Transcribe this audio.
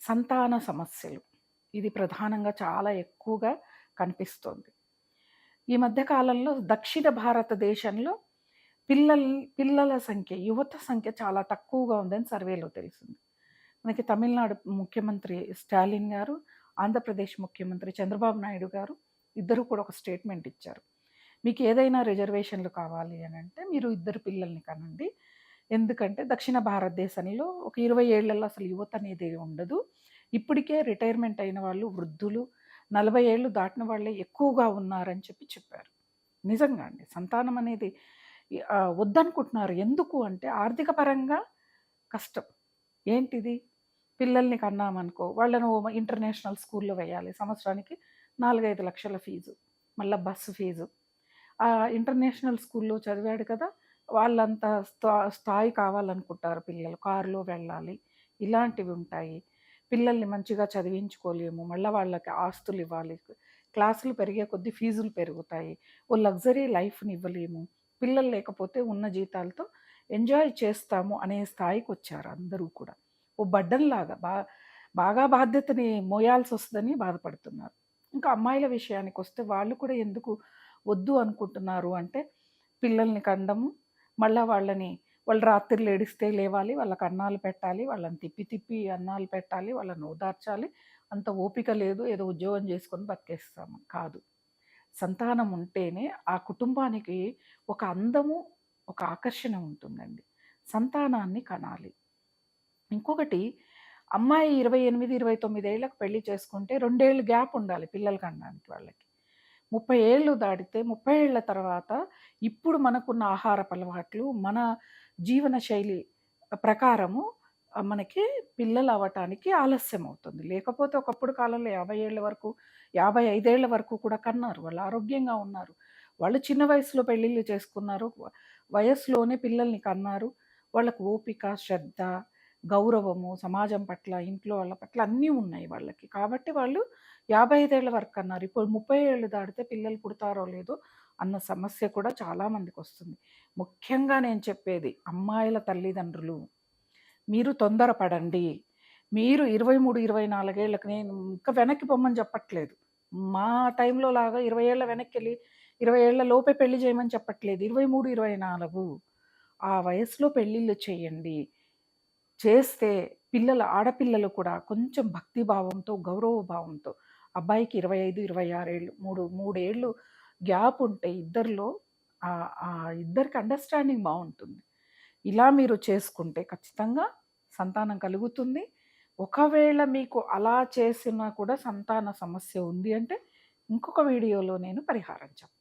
సంతాన సమస్యలు. ఇది ప్రధానంగా చాలా ఎక్కువగా కనిపిస్తోంది. ఈ మధ్య కాలంలో దక్షిణ భారతదేశంలో పిల్లల సంఖ్య, యువత సంఖ్య చాలా తక్కువగా ఉందని సర్వేలో తెలిసింది. మనకి తమిళనాడు ముఖ్యమంత్రి స్టాలిన్ గారు, ఆంధ్రప్రదేశ్ ముఖ్యమంత్రి చంద్రబాబు నాయుడు గారు ఇద్దరు కూడా ఒక స్టేట్మెంట్ ఇచ్చారు. మీకు ఏదైనా రిజర్వేషన్లు కావాలి అనంటే మీరు ఇద్దరు పిల్లల్ని కనండి. ఎందుకంటే దక్షిణ భారతదేశంలో ఒక 20 ఏళ్లలో అసలు యువత అనేది ఉండదు. ఇప్పటికే రిటైర్మెంట్ అయిన వాళ్ళు, వృద్ధులు, 40 ఏళ్ళు దాటిన వాళ్ళే ఎక్కువగా ఉన్నారని చెప్పారు. నిజంగా అండి. సంతానం అనేది వద్దనుకుంటున్నారు. ఎందుకు అంటే ఆర్థిక పరంగా కష్టం. ఏంటిది? పిల్లల్ని కన్నామనుకో వాళ్ళను ఇంటర్నేషనల్ స్కూల్‌లో వేయాలి. సంవత్సరానికి 4, 5 లక్షల ఫీజు. మళ్ళా బస్సు ఫీజు. ఇంటర్నేషనల్ స్కూల్‌లో చదివాడు కదా! వాళ్ళంత స్థాయి కావాలనుకుంటారు పిల్లలు. కారులో వెళ్ళాలి. ఇలాంటివి ఉంటాయి. పిల్లల్ని మంచిగా చదివించుకోలేము. మళ్ళా వాళ్ళకి ఆస్తులివ్వాలి. క్లాసులు పెరిగే కొద్దీ ఫీజులు పెరుగుతాయి. ఓ లగ్జరీ లైఫ్‌ని ఇవ్వలేము. పిల్లలు లేకపోతే ఉన్న జీతాలతో ఎంజాయ్ చేస్తాము అనే స్థాయికొచ్చారు అందరూ కూడా. ఓ బర్డెన్‌లాగా బాగా బాధ్యతని మోయాల్సొస్తదని బాధపడుతున్నారు. ఇంకా అమ్మాయిల విషయానికొస్తే వాళ్ళు కూడా ఎందుకు వద్దు అనుకుంటున్నారు అంటే, పిల్లల్ని కండము, మళ్ళా వాళ్ళు రాత్రిళ్ళు ఏడిస్తే లేవాలి, వాళ్ళకి అన్నాలు పెట్టాలి, వాళ్ళని తిప్పి తిప్పి అన్నాలు పెట్టాలి, వాళ్ళని ఓదార్చాలి. అంత ఓపిక లేదు, ఏదో ఉద్యోగం చేసుకొని బతికేస్తాము. కాదు. సంతానం ఉంటేనే ఆ కుటుంబానికి ఒక అందము, ఒక ఆకర్షణ ఉంటుందండి. సంతానాన్ని కనాలి. ఇంకొకటి అమ్మాయి 28, 29 ఏళ్ళకి పెళ్లి చేసుకుంటే 2 ఏళ్ళు గ్యాప్ ఉండాలి పిల్లలు కనడానికి వాళ్ళకి. 30 ఏళ్ళు దాటితే 30 ఏళ్ల తర్వాత ఇప్పుడు మనకున్న ఆహారపు అలవాట్లు, మన జీవన శైలి ప్రకారము మనకి పిల్లలు అవ్వటానికి ఆలస్యం అవుతుంది. లేకపోతే ఒకప్పుడు కాలంలో 50 ఏళ్ల వరకు, 55 ఏళ్ల వరకు కూడా కన్నారు. వాళ్ళు ఆరోగ్యంగా ఉన్నారు. వాళ్ళు చిన్న వయసులో పెళ్ళిళ్ళు చేసుకున్నారు. వయస్సులోనే పిల్లల్ని కన్నారు. వాళ్ళకు ఓపిక, శ్రద్ధ, గౌరవము, సమాజం పట్ల, ఇంట్లో వాళ్ళ పట్ల అన్నీ ఉన్నాయి వాళ్ళకి. కాబట్టి వాళ్ళు 55 ఏళ్ల వరకు కన్నారు. ఇప్పుడు 30 ఏళ్ళు దాటితే పిల్లలు పుడతారో లేదో అన్న సమస్య కూడా చాలా మందికొస్తుంది. ముఖ్యంగా నేను చెప్పేది అమ్మాయిల తల్లిదండ్రులు, మీరు తొందరపడండి. మీరు 23, 24 ఏళ్ళకి నేను ఇంకా వెనక్కి పొమ్మని చెప్పట్లేదు. మా టైంలో లాగా 20 ఏళ్ల వెనక్కెళ్ళి 20 ఏళ్ల లోపే పెళ్లి చేయమని చెప్పట్లేదు. 23, 24 ఆ వయసులో పెళ్ళిళ్ళు చేయండి. చేస్తే ఆడపిల్లలు కూడా కొంచెం భక్తి భావంతో, గౌరవ భావంతో అబ్బాయికి 25, 26 ఏళ్ళు 3 ఏళ్ళు గ్యాప్ ఉంటే ఇద్దరిలో ఇద్దరికి అండర్‌స్టాండింగ్ బావుంటుంది. ఇలా మీరు చేసుకుంటే ఖచ్చితంగా సంతానం కలుగుతుంది. ఒకవేళ మీకు అలా చేసినా కూడా సంతాన సమస్య ఉంది అంటే ఇంకొక వీడియోలో నేను పరిహారం చెప్తాను.